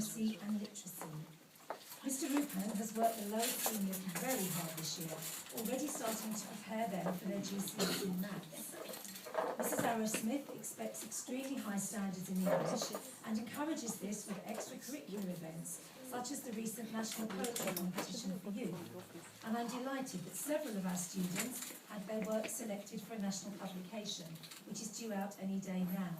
numeracy and literacy. Mr. Rupert has worked the lower seniors very hard this year, already starting to prepare them for their GCSE in maths. Mrs. Arrowsmith expects extremely high standards in English and encourages this with extracurricular events, such as the recent National Poetry Competition for Youth. And I'm delighted that several of our students had their work selected for a national publication, which is due out any day now.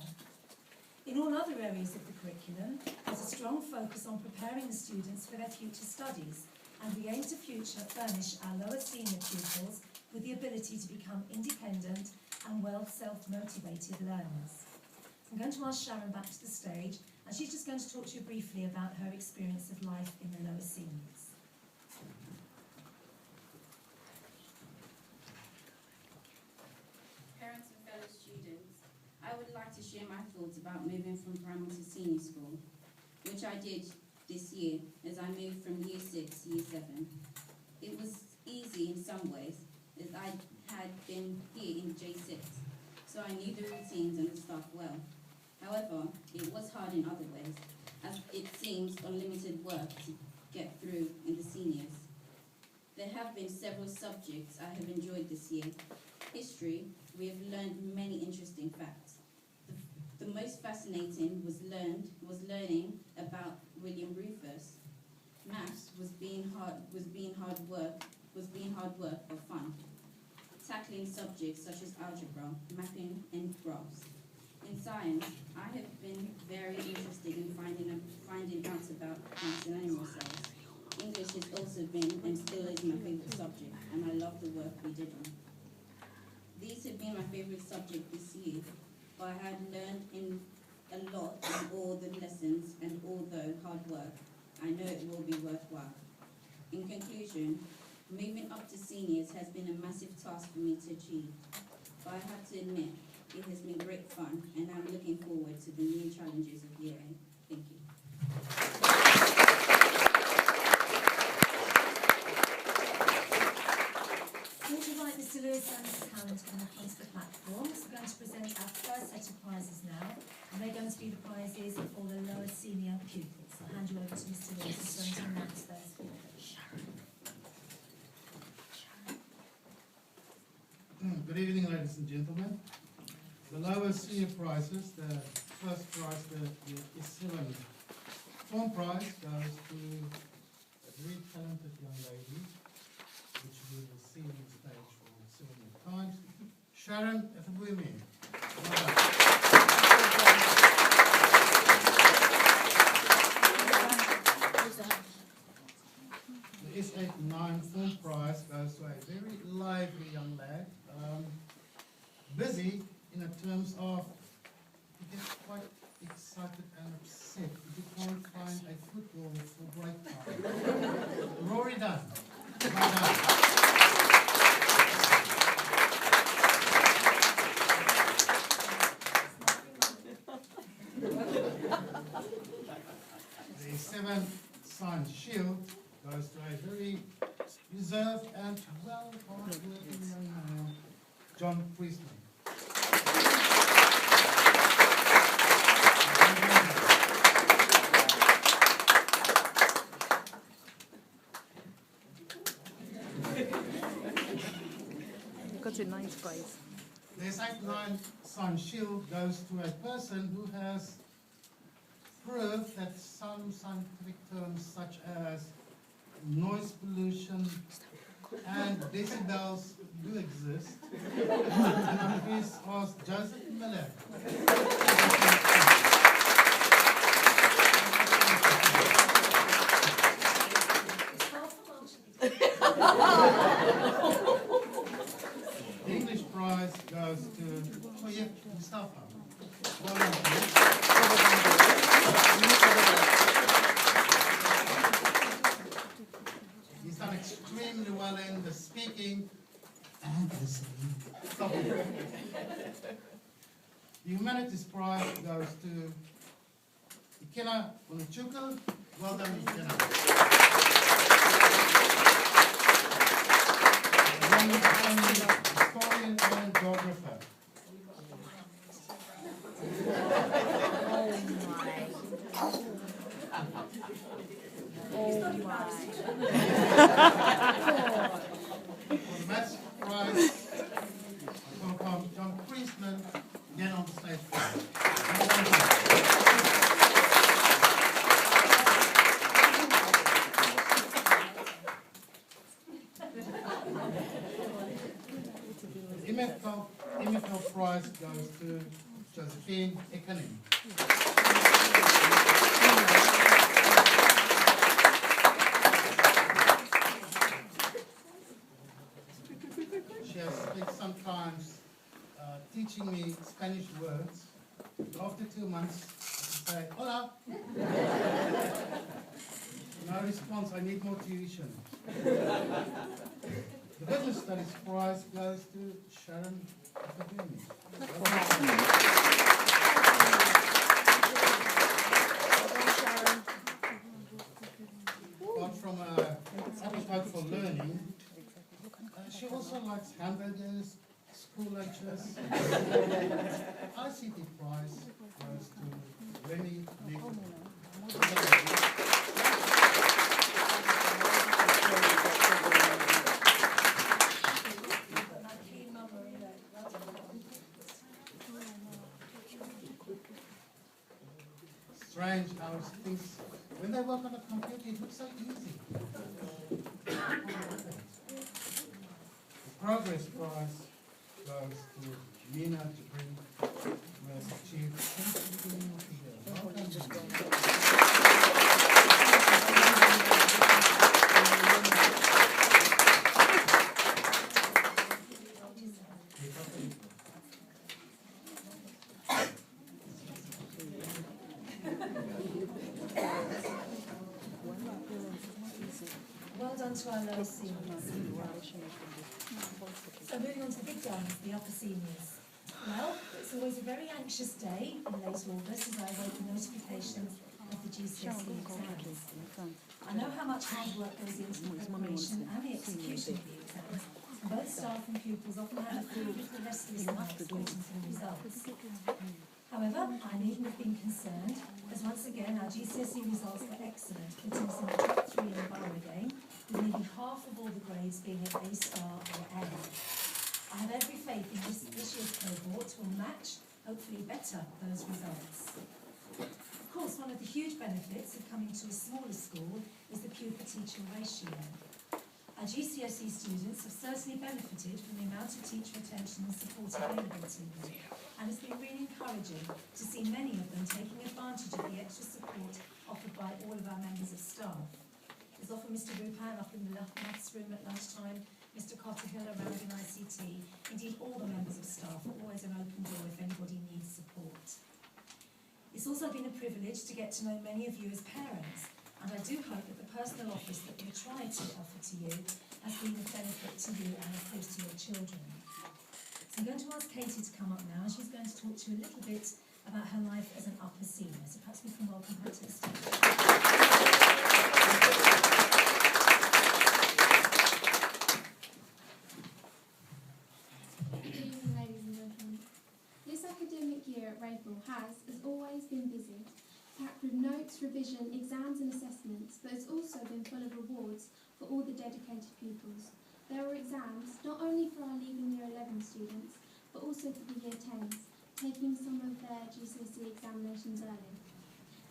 In all other areas of the curriculum, there's a strong focus on preparing the students for their future studies, and we aim to furnish our lower senior pupils with the ability to become independent and well self-motivated learners. I'm going to ask Sharon back to the stage, and she's just going to talk to you briefly about her experience of life in the lower seniors. Parents and fellow students, I would like to share my thoughts about moving from primary to senior school, which I did this year as I moved from year 6 to year 7. It was easy in some ways, as I had been here in J6, so I knew the routines and the staff well. However, it was hard in other ways, as it seems unlimited work to get through in the seniors. There have been several subjects I have enjoyed this year. History, we have learned many interesting facts. The most fascinating was learning about William Rufus. Maths was being hard work but fun. Tackling subjects such as algebra, mapping, and graphs. In science, I have been very interested in finding out about plants and animal cells. English has also been and still is my favourite subject, and I love the work we did on. These have been my favourite subject this year, but I had learned a lot in all the lessons, and although hard work, I know it will be worthwhile. In conclusion, moving up to seniors has been a massive task for me to achieve, but I have to admit, it has been great fun, and I'm looking forward to the new challenges of year 8. Thank you. Would you like Mr. Lewis and Mrs. Hammond to come up onto the platform? So we're going to present our first set of prizes now, and they're going to be the prizes for the lower senior pupils. I'll hand you over to Mr. Lewis, who's going to announce those for them. Good evening, ladies and gentlemen. The lower senior prizes, the first prize, the S7 form prize, goes to a very talented young lady, which we will see on stage for 7 more times. Sharon Independent. The S89 form prize goes to a very lively young lad, busy in terms of he gets quite excited and upset if you can't find a football for break time. Rory Dunn. Well done. The 7th Science Shield goes to a very reserved and well hard-working young man, John Priestman. Got a nice prize. The 8th Science Shield goes to a person who has proved that some scientific terms such as noise pollution and decibels do exist. And I'm pleased to ask Joseph Miller. The English prize goes to Mustafa. Well done, please. He's done extremely well in the speaking and listening. The Humanities Prize goes to Ikena Onuchuku. Well done, Ikena. Historian and geographer. not embarrassed. For the maths prize, welcome John Priestman again on the stage. The MFL prize goes to Josephine Ekanen. She has spent some time teaching me Spanish words. After 2 months, I say, hola. No response, I need more tuition. The business studies prize goes to Sharon Akademi. Apart from appetite for learning, she also likes hamburgers, school lunches. ICT prize goes to Remy Nick. Strange how things, when they work on a computer, it looks so easy. The progress prize goes to Nina Jabrin, who has achieved something Well done to our lower seniors. So moving on to the big dance, the upper seniors. Well, it's always a very anxious day in late August as I await the notification of the GCSE exams. I know how much hard work goes into the preparation and the execution of the exams, and both staff and pupils often have a few little restless nights waiting for the results. However, I needn't have been concerned, as once again our GCSE results were excellent, putting us in the top 3 in the borough again, with nearly half of all the grades being at A star or A. I have every faith in this year's cohort will match, hopefully better, those results. Of course, one of the huge benefits of coming to a smaller school is the pupil-teacher ratio. Our GCSE students have certainly benefited from the amount of teacher attention and support available to them, and it's been really encouraging to see many of them taking advantage of the extra support offered by all of our members of staff. There's often Mr. Rupan up in the maths room at lunchtime, Mr. Cotterhill around in ICT, indeed all the members of staff are always an open door if anybody needs support. It's also been a privilege to get to know many of you as parents, and I do hope that the personal office that we try to offer to you has been of benefit to you and of course to your children. So I'm going to ask Katie to come up now, and she's going to talk to you a little bit about her life as an upper senior. So perhaps we can welcome her to the stage. Good evening, ladies and gentlemen. This academic year at Raphael has, as always, been busy, packed with notes, revision, exams and assessments, but it's also been full of rewards for all the dedicated pupils. There were exams, not only for our leaving year 11 students, but also for the year 10s, taking some of their GCSE examinations early.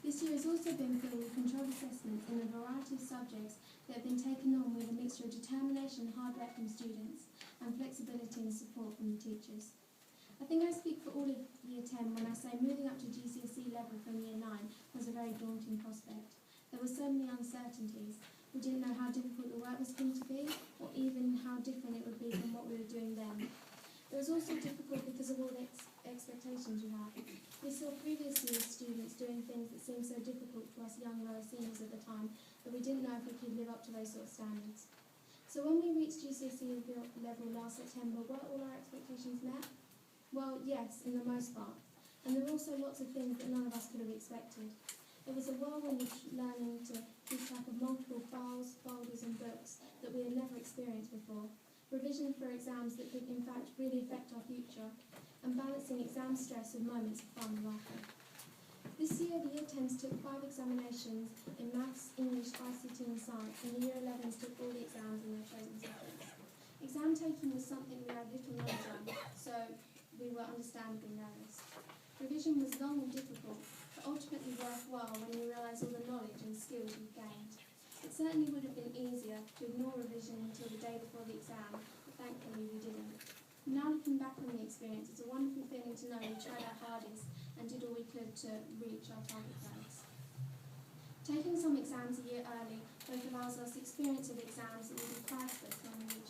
This year has also been filled with controlled assessments in a variety of subjects that have been taken on with a mixture of determination and hard work from students, and flexibility and support from the teachers. I think I speak for all of year 10 when I say moving up to GCSE level from year 9 was a very daunting prospect. There were so many uncertainties. We didn't know how difficult the work was going to be, or even how different it would be from what we were doing then. It was also difficult because of all the expectations you have. We saw previous year students doing things that seemed so difficult to us young lower seniors at the time that we didn't know if we could live up to those sort of standards. So when we reached GCSE level last September, were all our expectations met? Well, yes, in the most part. And there were also lots of things that none of us could have expected. It was a whirlwind of learning to keep track of multiple files, folders and books that we had never experienced before. Revision for exams that could in fact really affect our future. And balancing exam stress with moments of fun and laughter. This year, the Year 10s took 5 examinations in Maths, English, ICT and Science, and the Year 11s took all the exams in their chosen subjects. Exam taking was something we had little knowledge on, so we were understandably nervous. Revision was long and difficult, but ultimately worthwhile when you realise all the knowledge and skills you've gained. It certainly would have been easier to ignore revision until the day before the exam, but thankfully we didn't. Now looking back on the experience, it's a wonderful feeling to know we tried our hardest and did all we could to reach our target grades. Taking some exams a year early both allows us experience of exams that will be priceless when we reach